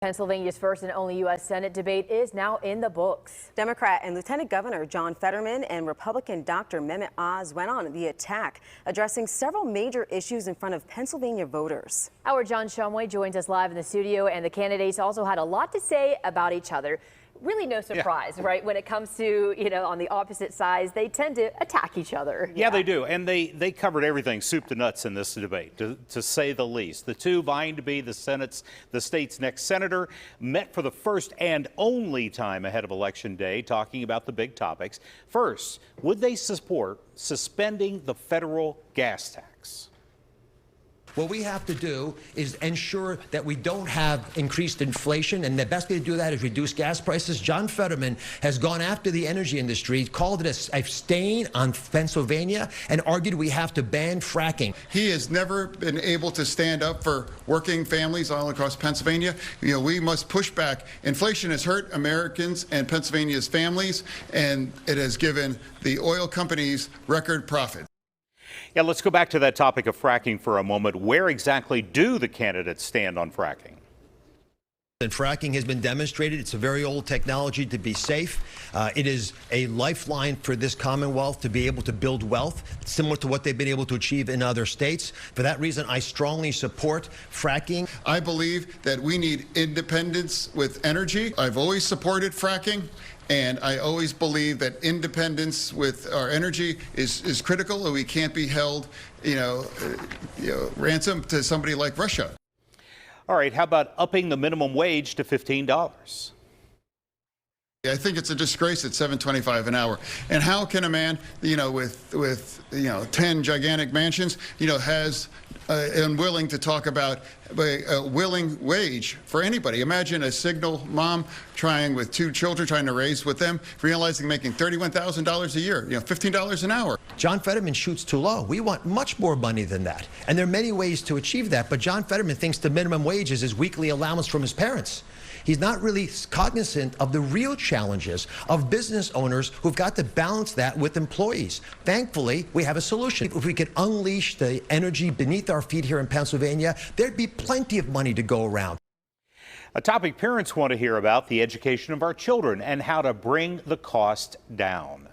Pennsylvania's first and only U.S. Senate debate is now in the books. Democrat and Lieutenant Governor John Fetterman and Republican Dr. Mehmet Oz went on the attack, addressing several major issues in front of Pennsylvania voters. Our John Shumway joins us live in the studio, and the candidates also had a lot to say about each other. Really no surprise, right? When it comes to, on the opposite sides, they tend to attack each other. Yeah, they do. And they covered everything soup to nuts in this debate, to say the least. The two vying to be the state's next senator met for the first and only time ahead of Election Day, talking about the big topics. First, would they support suspending the federal gas tax? What we have to do is ensure that we don't have increased inflation, and the best way to do that is reduce gas prices. John Fetterman has gone after the energy industry, called it a stain on Pennsylvania, and argued we have to ban fracking. He has never been able to stand up for working families all across Pennsylvania. We must push back. Inflation has hurt Americans and Pennsylvania's families, and it has given the oil companies record profits. Yeah, let's go back to that topic of fracking for a moment. Where exactly do the candidates stand on fracking? And fracking has been demonstrated. It's a very old technology to be safe. It is a lifeline for this Commonwealth to be able to build wealth, similar to what they've been able to achieve in other states. For that reason, I strongly support fracking. I believe that we need independence with energy. I've always supported fracking. And I always believe that independence with our energy is critical, and we can't be held, ransom to somebody like Russia. All right, how about upping the minimum wage to $15? I think it's a disgrace at $7.25 an hour. And how can a man, with 10 gigantic mansions, has unwilling to talk about a willing wage for anybody? Imagine a single mom with 2 children trying to raise with them, realizing making $31,000 a year, $15 an hour. John Fetterman shoots too low. We want much more money than that. And there are many ways to achieve that. But John Fetterman thinks the minimum wage is his weekly allowance from his parents. He's not really cognizant of the real challenges of business owners who've got to balance that with employees. Thankfully, we have a solution. If we could unleash the energy beneath our feet here in Pennsylvania, there'd be plenty of money to go around. A topic parents want to hear about: the education of our children and how to bring the cost down.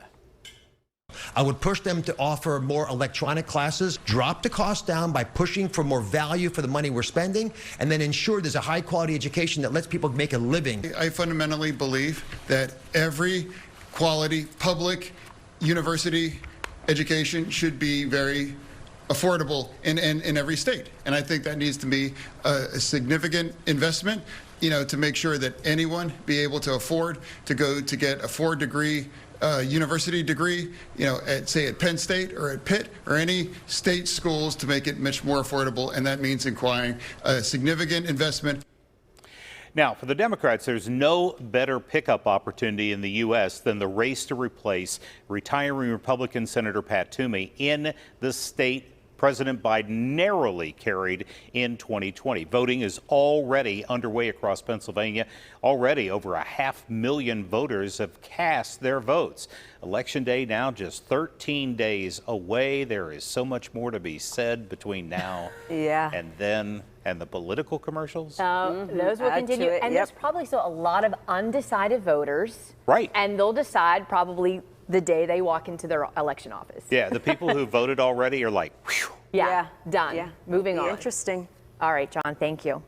I would push them to offer more electronic classes, drop the cost down by pushing for more value for the money we're spending, and then ensure there's a high-quality education that lets people make a living. I fundamentally believe that every quality public university education should be very affordable in every state. And I think that needs to be a significant investment, to make sure that anyone be able to afford to go to get a 4-degree university degree, say at Penn State or at Pitt or any state schools, to make it much more affordable. And that means requiring a significant investment. Now, for the Democrats, there's no better pickup opportunity in the U.S. than the race to replace retiring Republican Senator Pat Toomey in the state President Biden narrowly carried in 2020. Voting is already underway across Pennsylvania. Already over 500,000 voters have cast their votes. Election Day now just 13 days away. There is so much more to be said between now and then, and the political commercials. Those will continue. And there's probably still a lot of undecided voters. Right. And they'll decide probably the day they walk into their election office. Yeah, the people who voted already are like, whew. Yeah, done. Yeah. Moving on. Interesting. All right, John, thank you.